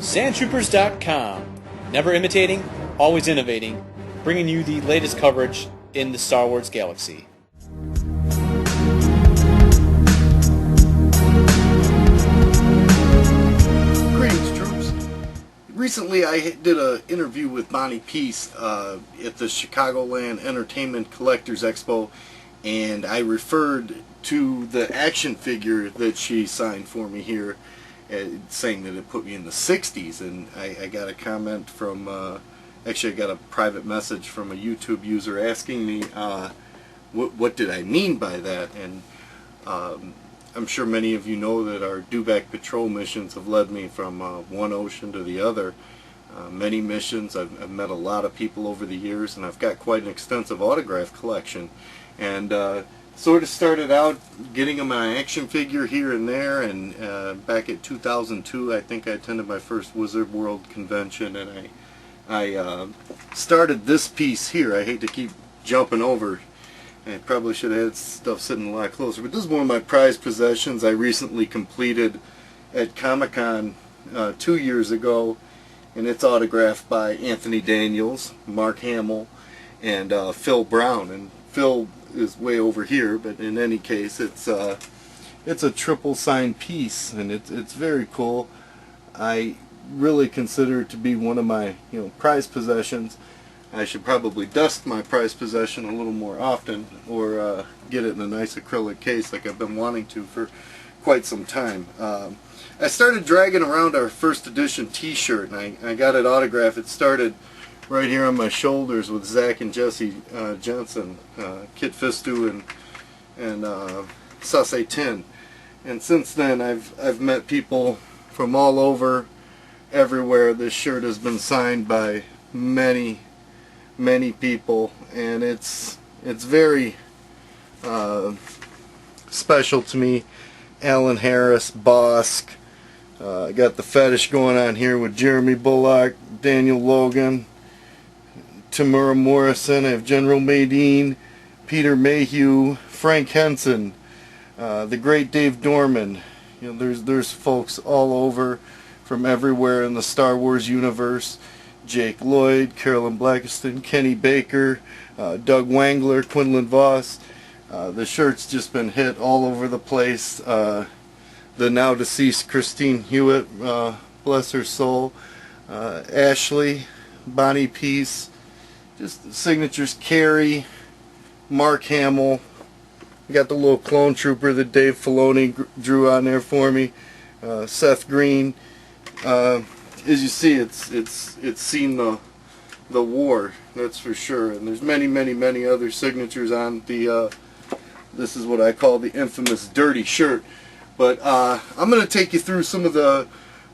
Sandtroopers.com. Never imitating, always innovating, bringing you the latest coverage in the Star Wars galaxy. Greetings, troops. Recently I did an interview with Bonnie Piesse at the Chicagoland Entertainment Collectors Expo, and I referred to the action figure that she signed for me here, saying that it put me in the 60s, and I got a comment from, actually I got a private message from a YouTube user asking me what did I mean by that, and I'm sure many of you know that our dewback patrol missions have led me from one ocean to the other. Many missions, I've met a lot of people over the years, and I've got quite an extensive autograph collection, and sort of started out getting my action figure here and there, and back in 2002 I think I attended my first Wizard World convention, and I started this piece here. I hate to keep jumping over. I probably should have had stuff sitting a lot closer, but this is one of my prized possessions I recently completed at Comic-Con 2 years ago, and it's autographed by Anthony Daniels, Mark Hamill, and Phil Brown. And Phil is way over here, but in any case, it's a triple signed piece, and it's very cool. I really consider it to be one of my prized possessions. I should probably dust my prized possession a little more often, or get it in a nice acrylic case like I've been wanting to for quite some time. I started dragging around our first edition t-shirt, and I got it autographed. It started right here on my shoulders with Zach and Jesse Jensen, Kit Fistu and Sasse Tin. And since then I've met people from all over, everywhere. This shirt has been signed by many people, and it's very special to me. Alan Harris, Bosk, I got the fetish going on here with Jeremy Bullock, Daniel Logan, Tamura Morrison. I have General Madine, Peter Mayhew, Frank Henson, the great Dave Dorman. There's folks all over from everywhere in the Star Wars universe. Jake Lloyd, Carolyn Blackiston, Kenny Baker, Doug Wangler, Quinlan Voss. The shirt's just been hit all over the place. The now deceased Christine Hewitt, bless her soul. Ashley, Bonnie Piesse. Just the signatures, Carrie, Mark Hamill. I got the little clone trooper that Dave Filoni drew on there for me. Seth Green. As you see, it's seen the war, that's for sure. And there's many other signatures on the. This is what I call the infamous dirty shirt. But I'm going to take you through some of the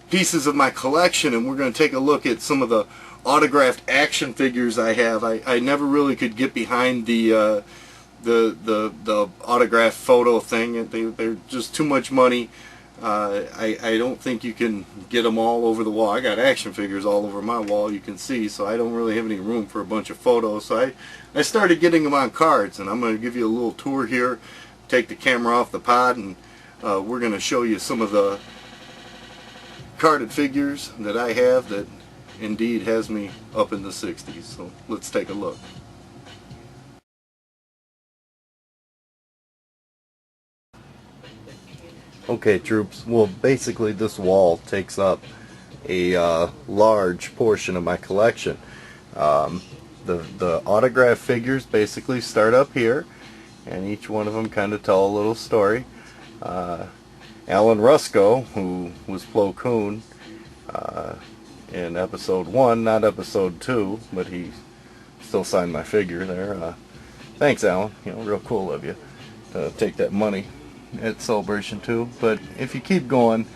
pieces of my collection, and we're going to take a look at some of the autographed action figures I have. I never really could get behind the autographed photo thing. They're just too much money. I don't think you can get them all over the wall. I got action figures all over my wall, you can see, so I don't really have any room for a bunch of photos. So I started getting them on cards, and I'm going to give you a little tour here, take the camera off the pod, and we're going to show you some of the carded figures that I have that indeed has me up in the 60s. So let's take a look. Okay, troops, well, basically this wall takes up a large portion of my collection. The autograph figures basically start up here, and each one of them kind of tell a little story. Alan Rusko, who was Plo Koon in episode 1, not episode 2, but he still signed my figure there. Thanks, Alan, real cool of you to take that money at Celebration 2. But if you keep going,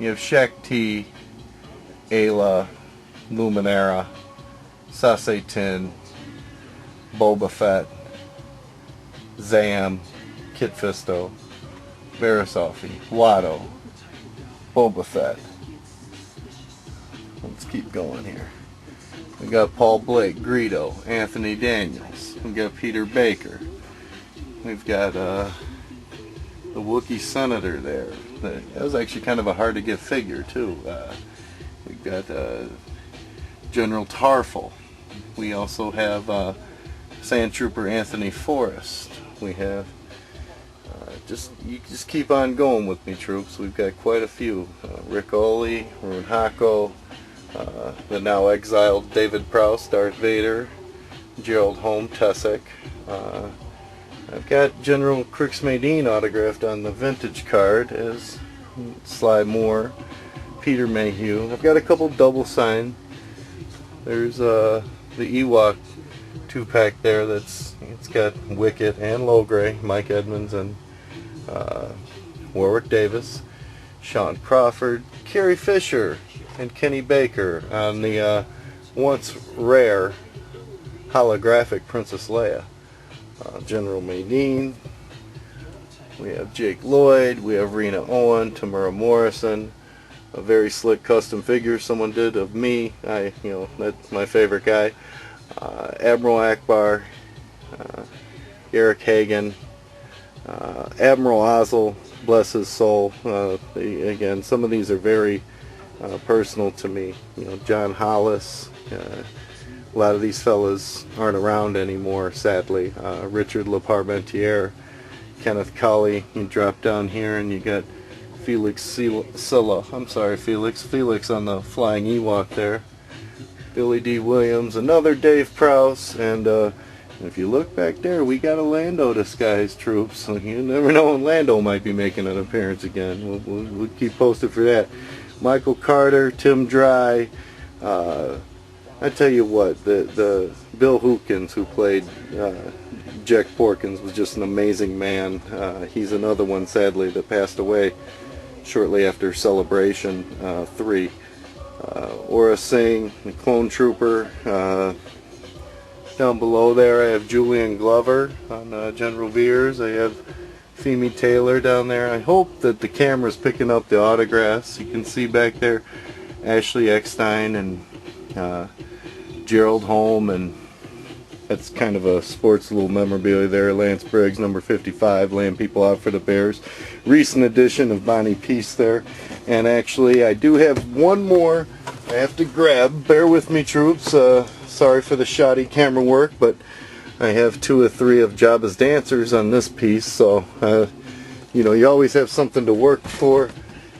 you have Shaq T, Ayla, Luminara, Sasse Tin, Boba Fett, Zam, Kit Fisto, Verasofi, Watto, Boba Fett. Let's keep going here. We got Paul Blake, Greedo, Anthony Daniels. We got Peter Baker. We've got the Wookiee Senator there. That was actually kind of a hard to get figure too. We We've got General Tarfel. We also have Sand Trooper Anthony Forrest. We have you just keep on going with me, troops. We've got quite a few. Rick Oley, Rune Hako, the now exiled David Prowse, Darth Vader, Gerald Holm, Tessek. I've got General Crix-Madine autographed on the vintage card as Sly Moore, Peter Mayhew. I've got a couple double signed. There's the Ewok 2-pack there it's got Wicket and Logray, Mike Edmonds and Warwick Davis, Sean Crawford, Carrie Fisher, and Kenny Baker on the once rare holographic Princess Leia. General Madine. We have Jake Lloyd. We have Rena Owen, Tamura Morrison. A very slick custom figure someone did of me. That's my favorite guy. Admiral Akbar, Eric Hagen, Admiral Ozzel, bless his soul. Again, some of these are very personal to me. John Hollis. A lot of these fellas aren't around anymore, sadly. Richard LeParmentier, Kenneth Colley. You drop down here and you got Felix Silla. I'm sorry, Felix. Felix on the Flying Ewok there. Billy D. Williams, another Dave Prowse, and if you look back there, we got a Lando disguise, troops. So you never know when Lando might be making an appearance again. We'll keep posted for that. Michael Carter, Tim Dry. I tell you what, the Bill Hoopkins, who played Jack Porkins, was just an amazing man. He's another one, sadly, that passed away shortly after Celebration 3. Aura Singh, the Clone Trooper. Down below there I have Julian Glover on General Veers. I have Femi Taylor down there. I hope that the camera's picking up the autographs. You can see back there Ashley Eckstein and Gerald Holm, and that's kind of a sports little memorabilia there. Lance Briggs, number 55, laying people out for the Bears. Recent edition of Bonnie Piesse there. And actually, I do have one more I have to grab. Bear with me, troops. Sorry for the shoddy camera work, but I have 2 or 3 of Jabba's dancers on this piece, so you always have something to work for.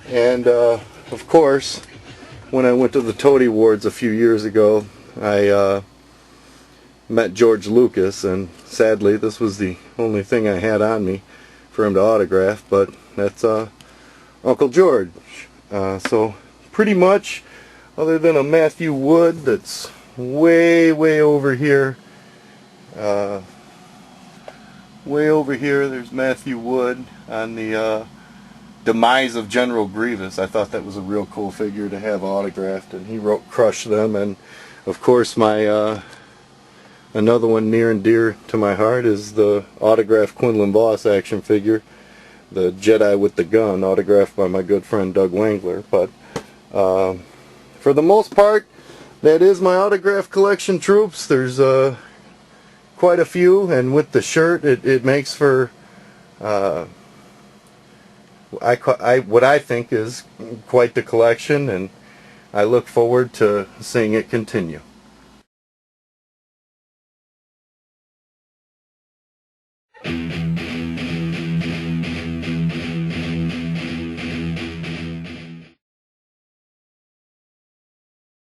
And of course, when I went to the Toady Awards a few years ago, I met George Lucas, and sadly this was the only thing I had on me for him to autograph, but that's Uncle George. So pretty much, other than a Matthew Wood that's way over here, there's Matthew Wood on the demise of General Grievous. I thought that was a real cool figure to have autographed, and he wrote "Crush Them." And of course, my another one near and dear to my heart is the autographed Quinlan Voss action figure, the Jedi with the Gun, autographed by my good friend Doug Wangler. But for the most part, that is my autograph collection, troops. There's quite a few, and with the shirt, it makes for what I think is quite the collection, and I look forward to seeing it continue.